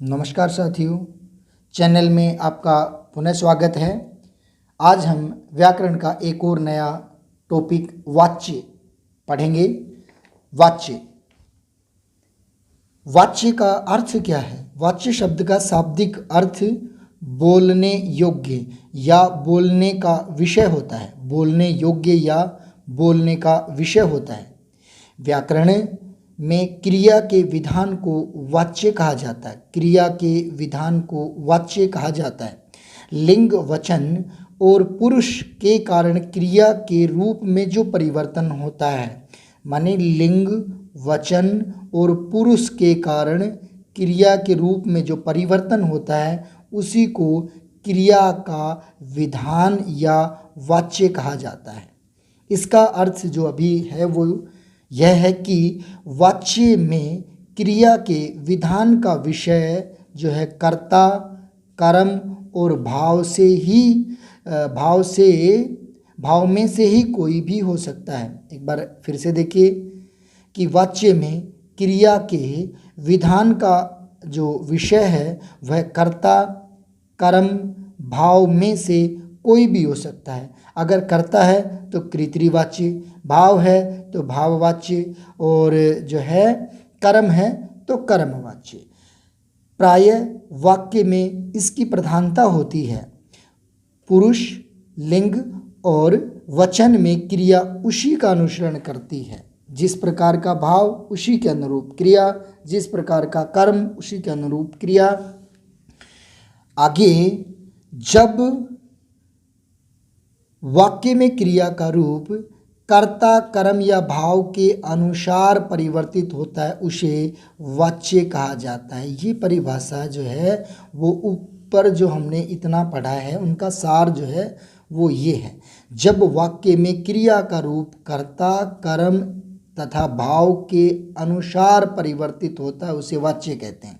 नमस्कार साथियों, चैनल में आपका पुनः स्वागत है। आज हम व्याकरण का एक और नया टॉपिक वाच्य पढ़ेंगे। वाच्य वाच्य का अर्थ क्या है? वाच्य शब्द का शाब्दिक अर्थ बोलने योग्य या बोलने का विषय होता है। बोलने योग्य या बोलने का विषय होता है। व्याकरण में क्रिया के विधान को वाच्य कहा जाता है। क्रिया के विधान को वाच्य कहा जाता है। लिंग, वचन और पुरुष के कारण क्रिया के रूप में जो परिवर्तन होता है, माने लिंग, वचन और पुरुष के कारण क्रिया के रूप में जो परिवर्तन होता है उसी को क्रिया का विधान या वाच्य कहा जाता है। इसका अर्थ जो अभी है वो यह है कि वाच्य में क्रिया के विधान का विषय जो है कर्ता, कर्म और भाव में से ही कोई भी हो सकता है। एक बार फिर से देखिए कि वाच्य में क्रिया के विधान का जो विषय है वह कर्ता, कर्म, भाव में से कोई भी हो सकता है। अगर कर्ता है तो कर्तृवाच्य, भाव है तो भाववाच्य और जो है कर्म है तो कर्मवाच्य। प्रायः वाक्य में इसकी प्रधानता होती है। पुरुष, लिंग और वचन में क्रिया उसी का अनुसरण करती है। जिस प्रकार का भाव उसी के अनुरूप क्रिया, जिस प्रकार का कर्म उसी के अनुरूप क्रिया। आगे जब वाक्य में क्रिया का रूप कर्ता, कर्म या भाव के अनुसार परिवर्तित होता है उसे वाच्य कहा जाता है। ये परिभाषा जो है वो ऊपर जो हमने इतना पढ़ा है उनका सार जो है वो ये है। जब वाक्य में क्रिया का रूप कर्ता, कर्म तथा भाव के अनुसार परिवर्तित होता है उसे वाच्य कहते हैं।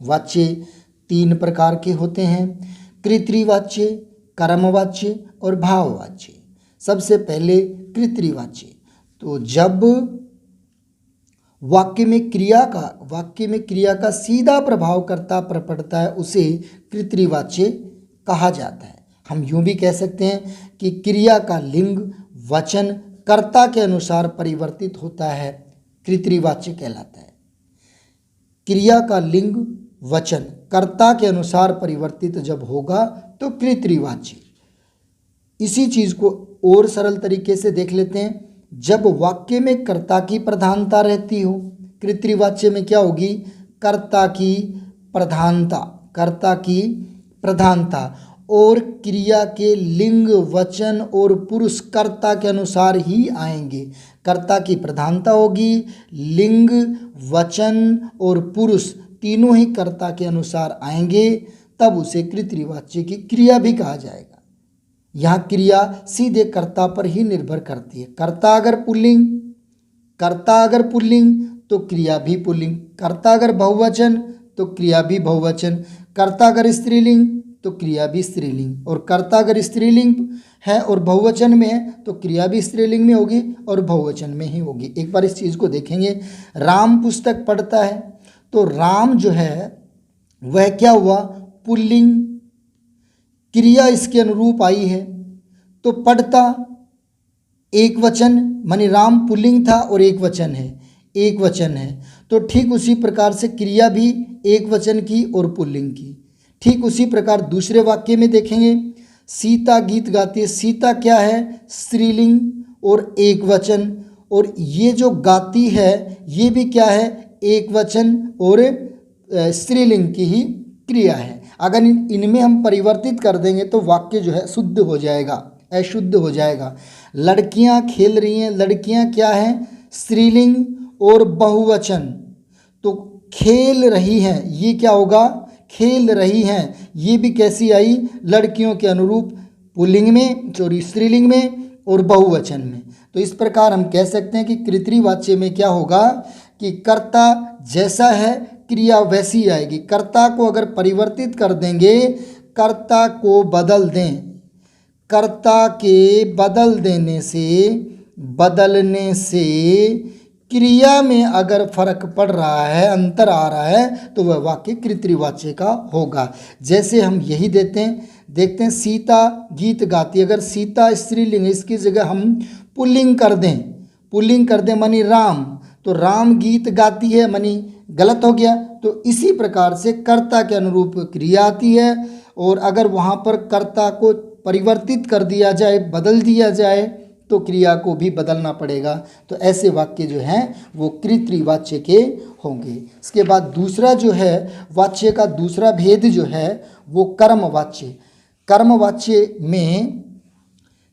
वाच्य 3 प्रकार के होते हैं: कर्तृवाच्य, कर्मवाच्य और भाववाच्य। सबसे पहले कर्तृवाच्य। तो जब वाक्य में क्रिया का सीधा प्रभाव कर्ता पर पड़ता है उसे कर्तृवाच्य कहा जाता है। हम यूं भी कह सकते हैं कि क्रिया का लिंग, वचन कर्ता के अनुसार परिवर्तित होता है, कर्तृवाच्य कहलाता है। क्रिया का लिंग, वचन कर्ता के अनुसार परिवर्तित जब होगा तो कर्तृवाच्य। इसी चीज को और सरल तरीके से देख लेते हैं। जब वाक्य में कर्ता की प्रधानता रहती हो, कर्तृवाच्य में क्या होगी? कर्ता की प्रधानता और क्रिया के लिंग, वचन और पुरुष कर्ता के अनुसार ही आएंगे। कर्ता की प्रधानता होगी, लिंग, वचन और पुरुष तीनों ही कर्ता के अनुसार आएंगे, तब उसे कर्तृवाच्य की क्रिया भी कहा जाएगा। यहाँ क्रिया सीधे कर्ता पर ही निर्भर करती है। कर्ता अगर पुल्लिंग तो क्रिया भी पुल्लिंग, कर्ता अगर बहुवचन तो क्रिया भी बहुवचन, कर्ता अगर स्त्रीलिंग तो क्रिया भी स्त्रीलिंग, और कर्ता अगर स्त्रीलिंग है और बहुवचन में है तो क्रिया भी स्त्रीलिंग में होगी और बहुवचन में ही होगी। एक बार इस चीज़ को देखेंगे। राम पुस्तक पढ़ता है तो राम जो है वह क्या हुआ? पुल्लिंग, क्रिया इसके अनुरूप आई है तो पढ़ता एक वचन, माने राम पुल्लिंग था और एक वचन है तो ठीक उसी प्रकार से क्रिया भी एक वचन की और पुल्लिंग की। ठीक उसी प्रकार दूसरे वाक्य में देखेंगे। सीता गीत गाती है। सीता क्या है? स्त्रीलिंग और एक वचन, और ये जो गाती है ये भी क्या है? एक वचन और स्त्रीलिंग की ही क्रिया है। अगर इनमें हम परिवर्तित कर देंगे तो वाक्य जो है शुद्ध हो जाएगा, अशुद्ध हो जाएगा। लड़कियां खेल रही हैं, लड़कियां क्या है? स्त्रीलिंग और बहुवचन। तो खेल रही हैं, ये क्या होगा? खेल रही हैं, ये भी कैसी आई? लड़कियों के अनुरूप, पुल्लिंग में, स्त्रीलिंग में और बहुवचन में। तो इस प्रकार हम कह सकते हैं कि कर्तृवाच्य में क्या होगा कि कर्ता जैसा है क्रिया वैसी आएगी। कर्ता को अगर परिवर्तित कर देंगे, कर्ता को बदल दें, कर्ता के बदलने से क्रिया में अगर फर्क पड़ रहा है, अंतर आ रहा है, तो वह वाक्य कृतवाच्य का होगा। जैसे हम यही देखते हैं सीता गीत गाती। अगर सीता स्त्रीलिंग, इसकी जगह हम पुल्लिंग कर दें मानी राम, तो राम गीत गाती है मानी गलत हो गया। तो इसी प्रकार से कर्ता के अनुरूप क्रिया आती है, और अगर वहाँ पर कर्ता को परिवर्तित कर दिया जाए, बदल दिया जाए, तो क्रिया को भी बदलना पड़ेगा। तो ऐसे वाक्य जो हैं वो कृतवाच्य के होंगे। इसके बाद दूसरा जो है वाच्य का दूसरा भेद जो है वो कर्मवाच्य। कर्मवाच्य में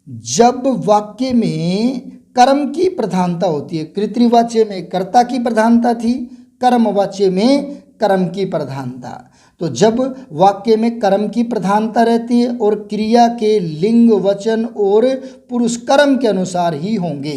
जब वाक्य में कर्म की प्रधानता होती है, कृतवाच्य में कर्ता की प्रधानता थी, कर्मवाच्य में कर्म की प्रधानता। तो जब वाक्य में कर्म की प्रधानता रहती है और क्रिया के लिंग, वचन और पुरुष कर्म के अनुसार ही होंगे,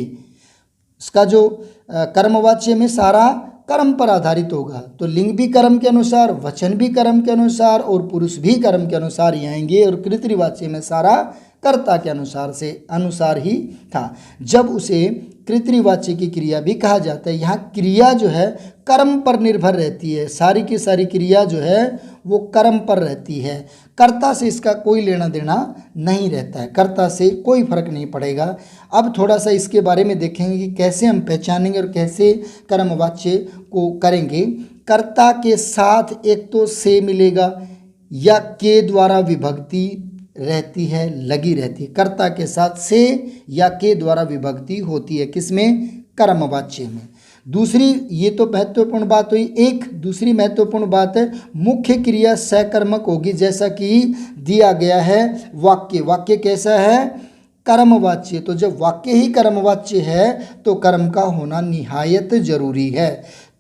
इसका जो कर्मवाच्य में सारा कर्म पर आधारित होगा, तो लिंग भी कर्म के अनुसार, वचन भी कर्म के अनुसार और पुरुष भी कर्म के अनुसार ही आएंगे। और कृतवाच्य में सारा कर्ता के अनुसार ही था, जब उसे कृतवाच्य की क्रिया भी कहा जाता है। यहाँ क्रिया जो है कर्म पर निर्भर रहती है, सारी की सारी क्रिया जो है वो कर्म पर रहती है, कर्ता से इसका कोई लेना देना नहीं रहता है, कर्ता से कोई फर्क नहीं पड़ेगा। अब थोड़ा सा इसके बारे में देखेंगे कि कैसे हम पहचानेंगे और कैसे कर्मवाच्य को करेंगे। कर्ता के साथ एक तो से मिलेगा या के द्वारा विभक्ति रहती है, लगी रहती है। कर्ता के साथ से या के द्वारा विभक्ति होती है, किसमें? कर्मवाच्य में। दूसरी, ये तो महत्वपूर्ण बात हुई। एक दूसरी महत्वपूर्ण बात है मुख्य क्रिया सकर्मक होगी, जैसा कि दिया गया है वाक्य कैसा है? कर्मवाच्य। तो जब वाक्य ही कर्मवाच्य है तो कर्म का होना निहायत जरूरी है।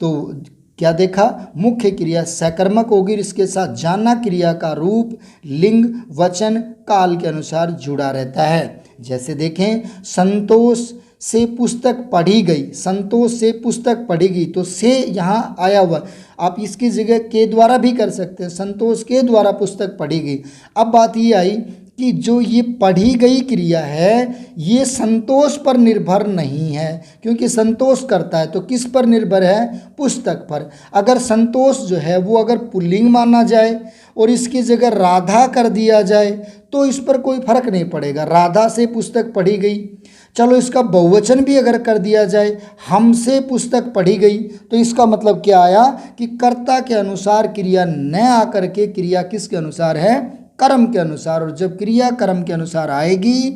तो क्या देखा? मुख्य क्रिया सकर्मक होगी, इसके साथ जाना क्रिया का रूप, लिंग, वचन, काल के अनुसार जुड़ा रहता है। जैसे देखें, संतोष से पुस्तक पढ़ी गई, संतोष से पुस्तक पढ़ी गई, तो से यहाँ आया हुआ, आप इसकी जगह के द्वारा भी कर सकते हैं, संतोष के द्वारा पुस्तक पढ़ी गई। अब बात ये आई कि जो ये पढ़ी गई क्रिया है ये संतोष पर निर्भर नहीं है, क्योंकि संतोष करता है तो किस पर निर्भर है? पुस्तक पर। अगर संतोष जो है वो अगर पुल्लिंग माना जाए और इसकी जगह राधा कर दिया जाए तो इस पर कोई फर्क नहीं पड़ेगा, राधा से पुस्तक पढ़ी गई। चलो इसका बहुवचन भी अगर कर दिया जाए, हमसे पुस्तक पढ़ी गई, तो इसका मतलब क्या आया कि कर्ता के अनुसार क्रिया न आकर के क्रिया किसके अनुसार है? कर्म के अनुसार। और जब क्रिया कर्म के अनुसार आएगी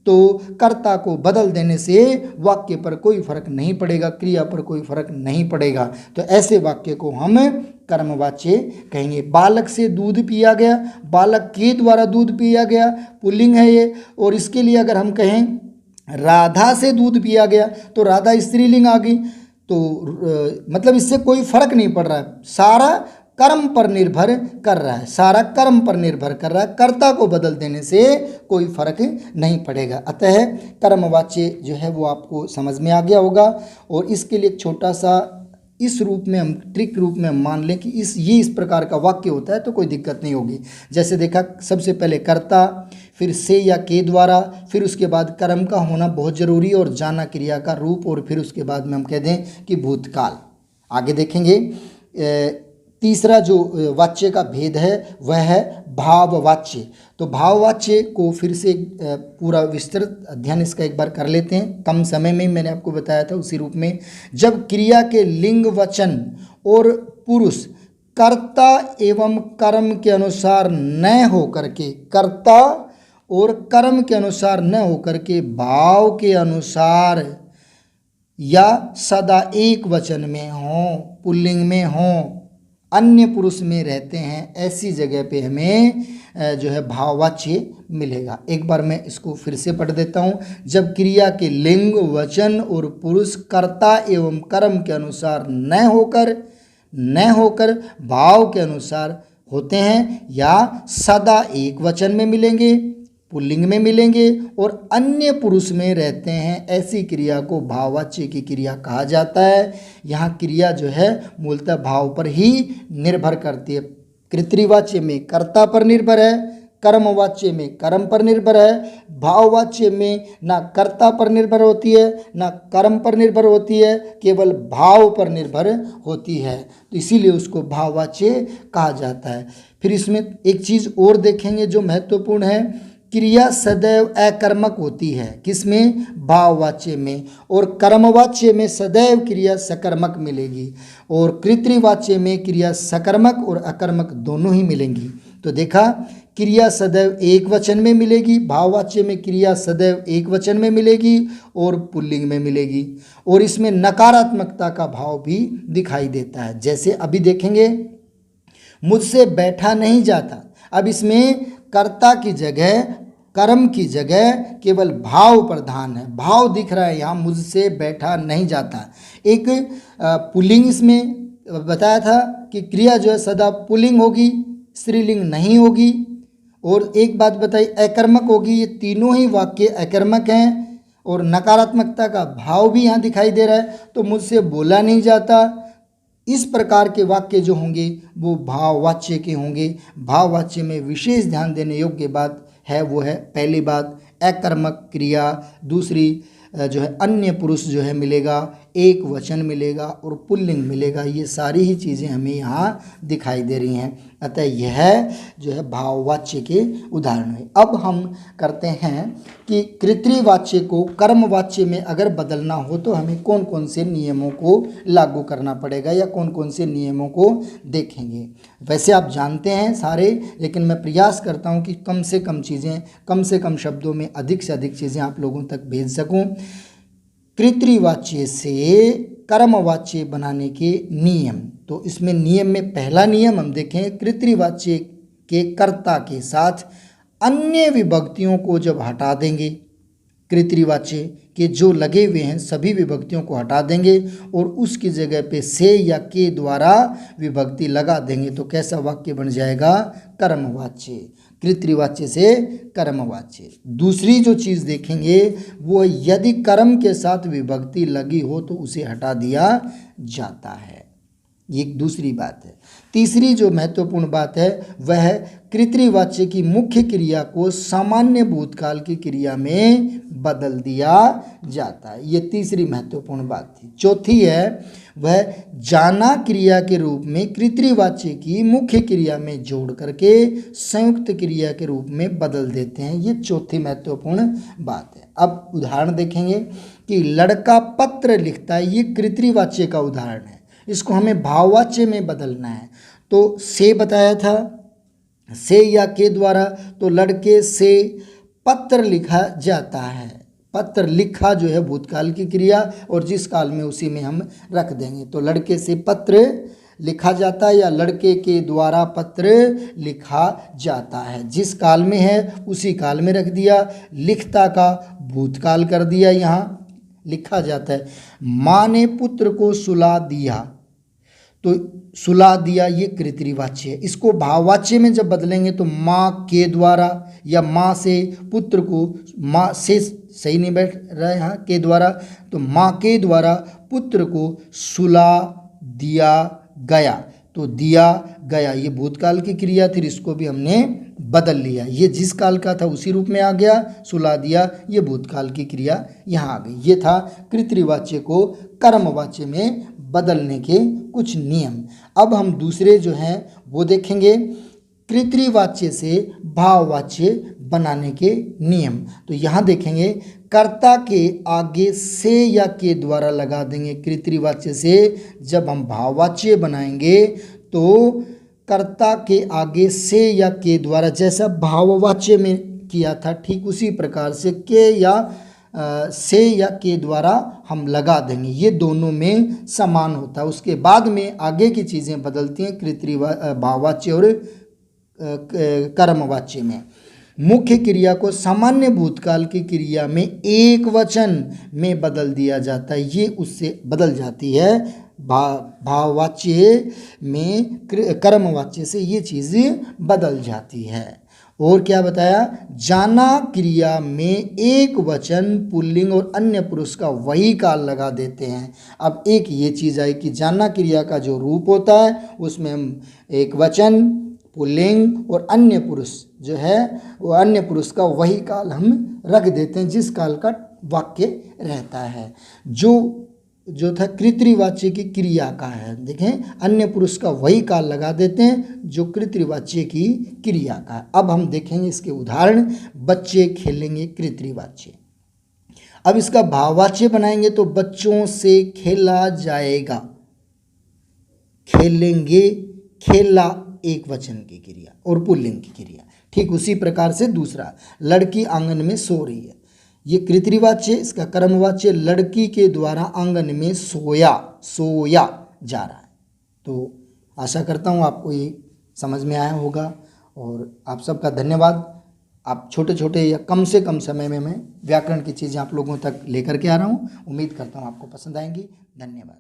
तो कर्ता को बदल देने से वाक्य पर कोई फर्क नहीं पड़ेगा, क्रिया पर कोई फर्क नहीं पड़ेगा। तो ऐसे वाक्य को हम कर्मवाच्य कहेंगे। बालक से दूध पिया गया, बालक के द्वारा दूध पिया गया, पुल्लिंग है ये। और इसके लिए अगर हम कहें राधा से दूध पिया गया तो राधा स्त्रीलिंग आ गई, तो मतलब इससे कोई फर्क नहीं पड़ रहा है, सारा कर्म पर निर्भर कर रहा है, सारा कर्म पर निर्भर कर रहा है, कर्ता को बदल देने से कोई फर्क नहीं पड़ेगा। अतः कर्मवाच्य जो है वो आपको समझ में आ गया होगा। और इसके लिए एक छोटा सा इस रूप में हम ट्रिक रूप में हम मान लें कि इस प्रकार का वाक्य होता है तो कोई दिक्कत नहीं होगी। जैसे देखा, सबसे पहले कर्ता, फिर से या के द्वारा, फिर उसके बाद कर्म का होना बहुत ज़रूरी और जाना क्रिया का रूप, और फिर उसके बाद में हम कह दें कि भूतकाल। आगे देखेंगे तीसरा जो वाच्य का भेद है वह है भाववाच्य। तो भाववाच्य को फिर से पूरा विस्तृत अध्ययन इसका एक बार कर लेते हैं, कम समय में मैंने आपको बताया था उसी रूप में। जब क्रिया के लिंग, वचन और पुरुष कर्ता एवं कर्म के अनुसार न होकर के, कर्ता और कर्म के अनुसार न होकर के भाव के अनुसार या सदा एक वचन में हों, पुल्लिंग में हों, अन्य पुरुष में रहते हैं, ऐसी जगह पे हमें जो है भाववाच्य मिलेगा। एक बार मैं इसको फिर से पढ़ देता हूँ। जब क्रिया के लिंग, वचन और पुरुष कर्ता एवं कर्म के अनुसार न होकर भाव के अनुसार होते हैं या सदा एक वचन में मिलेंगे, पुल्लिंग में मिलेंगे और अन्य पुरुष में रहते हैं, ऐसी क्रिया को भाववाच्य की क्रिया कहा जाता है। यहाँ क्रिया जो है मूलतः भाव पर ही निर्भर करती है। कृतवाच्य में कर्ता पर निर्भर है, कर्मवाच्य में कर्म पर निर्भर है, भाववाच्य में ना कर्ता पर निर्भर होती है ना कर्म पर निर्भर होती है, केवल भाव पर निर्भर होती है, तो इसीलिए उसको भाववाच्य कहा जाता है। फिर इसमें एक चीज़ और देखेंगे जो महत्वपूर्ण है, क्रिया सदैव अकर्मक होती है, किसमें? भाववाच्य में, और कर्मवाच्य में सदैव क्रिया सकर्मक मिलेगी, और कृतवाच्य में क्रिया सकर्मक और अकर्मक दोनों ही मिलेंगी। तो देखा, क्रिया सदैव एक वचन में मिलेगी, भाववाच्य में क्रिया सदैव एक वचन में मिलेगी और पुल्लिंग में मिलेगी, और इसमें नकारात्मकता का भाव भी दिखाई देता है। जैसे अभी देखेंगे, मुझसे बैठा नहीं जाता, अब इसमें कर्ता की जगह कर्म की जगह केवल भाव प्रधान है, भाव दिख रहा है यहाँ, मुझसे बैठा नहीं जाता। एक पुल्लिंग इसमें बताया था कि क्रिया जो है सदा पुल्लिंग होगी, स्त्रीलिंग नहीं होगी, और एक बात बताई अकर्मक होगी। ये तीनों ही वाक्य अकर्मक हैं, और नकारात्मकता का भाव भी यहाँ दिखाई दे रहा है, तो मुझसे बोला नहीं जाता। इस प्रकार के वाक्य जो होंगे वो भाववाच्य के होंगे। भाववाच्य में विशेष ध्यान देने योग्य बात है वो है, पहली बात अकर्मक क्रिया, दूसरी जो है अन्य पुरुष जो है मिलेगा, एक वचन मिलेगा और पुल्लिंग मिलेगा। ये सारी ही चीज़ें हमें यहाँ दिखाई दे रही हैं। अतः यह जो है भाववाच्य के उदाहरण है। अब हम करते हैं कि कृतवाच्य को कर्मवाच्य में अगर बदलना हो तो हमें कौन कौन से नियमों को लागू करना पड़ेगा या कौन कौन से नियमों को देखेंगे। वैसे आप जानते हैं सारे, लेकिन मैं प्रयास करता हूँ कि कम से कम चीज़ें, कम से कम शब्दों में अधिक से अधिक चीज़ें आप लोगों तक भेज सकूँ। कृतवाच्य से कर्मवाच्य बनाने के नियम, तो इसमें नियम में पहला नियम हम देखें, कृतवाच्य के कर्ता के साथ अन्य विभक्तियों को जब हटा देंगे, कृतवाच्य के जो लगे हुए हैं सभी विभक्तियों को हटा देंगे और उसकी जगह पे से या के द्वारा विभक्ति लगा देंगे, तो कैसा वाक्य बन जाएगा? कर्मवाच्य। कृतवाच्य से कर्मवाच्य। दूसरी जो चीज़ देखेंगे वो यदि कर्म के साथ विभक्ति लगी हो तो उसे हटा दिया जाता है, ये एक दूसरी बात है। तीसरी जो महत्वपूर्ण बात है वह है कृतवाच्य की मुख्य क्रिया को सामान्य भूतकाल की क्रिया में बदल दिया जाता है, ये तीसरी महत्वपूर्ण बात थी। चौथी है वह जाना क्रिया के रूप में कृतवाच्य की मुख्य क्रिया में जोड़ करके संयुक्त क्रिया के रूप में बदल देते हैं, ये चौथी महत्वपूर्ण बात है। अब उदाहरण देखेंगे कि लड़का पत्र लिखता है, ये कृतवाच्य का उदाहरण है, इसको हमें भाववाच्य में बदलना है। तो से बताया था, से या के द्वारा, तो लड़के से पत्र लिखा जाता है। पत्र लिखा जो है भूतकाल की क्रिया और जिस काल में उसी में हम रख देंगे, तो लड़के से पत्र लिखा जाता है या लड़के के द्वारा पत्र लिखा जाता है, जिस काल में है उसी काल में रख दिया, लिखता का भूतकाल कर दिया, यहाँ लिखा जाता है। माँ ने पुत्र को सुला दिया, तो सुला दिया ये कृतवाच्य है। इसको भाववाच्य में जब बदलेंगे तो माँ के द्वारा या माँ से पुत्र को, माँ से सही नहीं बैठ रहा है यहाँ, के द्वारा, तो माँ के द्वारा पुत्र को सुला दिया गया, तो दिया गया ये भूतकाल की क्रिया थी, इसको भी हमने बदल लिया, ये जिस काल का था उसी रूप में आ गया, सुला दिया ये भूतकाल की क्रिया यहाँ आ गई। ये था कृतवाच्य को कर्मवाच्य में बदलने के कुछ नियम। अब हम दूसरे जो हैं वो देखेंगे, कृतवाच्य से भाववाच्य बनाने के नियम। तो यहाँ देखेंगे कर्ता के आगे से या के द्वारा लगा देंगे। कृतवाच्य से जब हम भाववाच्य बनाएंगे तो कर्ता के आगे से या के द्वारा, जैसा भाववाच्य में किया था ठीक उसी प्रकार से के या से या के द्वारा हम लगा देंगे, ये दोनों में समान होता है। उसके बाद में आगे की चीज़ें बदलती हैं भाववाच्य और कर्मवाच्य में। मुख्य क्रिया को सामान्य भूतकाल की क्रिया में एक वचन में बदल दिया जाता है, ये उससे बदल जाती है। भाववाच्य में कर्मवाच्य से ये चीज़ बदल जाती है। और क्या बताया, जाना क्रिया में एक वचन पुल्लिंग और अन्य पुरुष का वही काल लगा देते हैं। अब एक ये चीज़ आई कि जाना क्रिया का जो रूप होता है उसमें हम एक वचन पुल्लिंग और अन्य पुरुष जो है वो अन्य पुरुष का वही काल हम रख देते हैं जिस काल का वाक्य रहता है। जो था कृतवाच्य की क्रिया का है, देखें अन्य पुरुष का वही काल लगा देते हैं जो कृतवाच्य की क्रिया का है। अब हम देखेंगे इसके उदाहरण। बच्चे खेलेंगे कृतवाच्य। अब इसका भाववाच्य बनाएंगे तो बच्चों से खेला जाएगा। खेलेंगे, खेला एक वचन की क्रिया और पुल्लिंग की क्रिया। ठीक उसी प्रकार से दूसरा, लड़की आंगन में सो रही है, ये कृतवाच्य, इसका कर्मवाच्य लड़की के द्वारा आंगन में सोया जा रहा है। तो आशा करता हूँ आपको ये समझ में आया होगा और आप सबका धन्यवाद। आप छोटे छोटे या कम से कम समय में मैं व्याकरण की चीज़ें आप लोगों तक लेकर के आ रहा हूँ। उम्मीद करता हूँ आपको पसंद आएंगी। धन्यवाद।